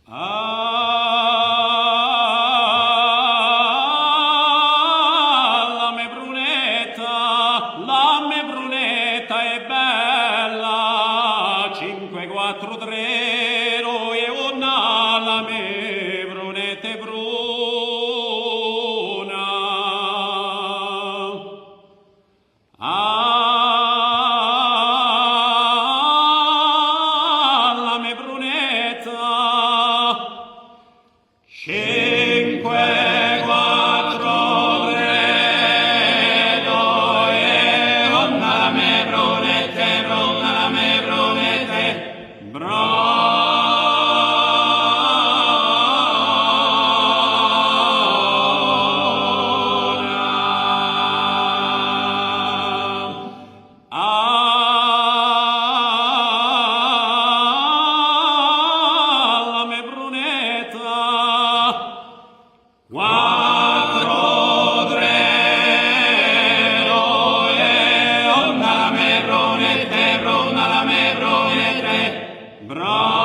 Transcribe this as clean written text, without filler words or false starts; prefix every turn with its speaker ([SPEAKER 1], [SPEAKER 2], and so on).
[SPEAKER 1] La me brunetta è bella, 5, 4, 3, e una la me brunetta è bruna. La me brunetta, 5, 4, 3, la me brunetta, 4, 3, la me brunetta, bruna la me brunetta, bruna.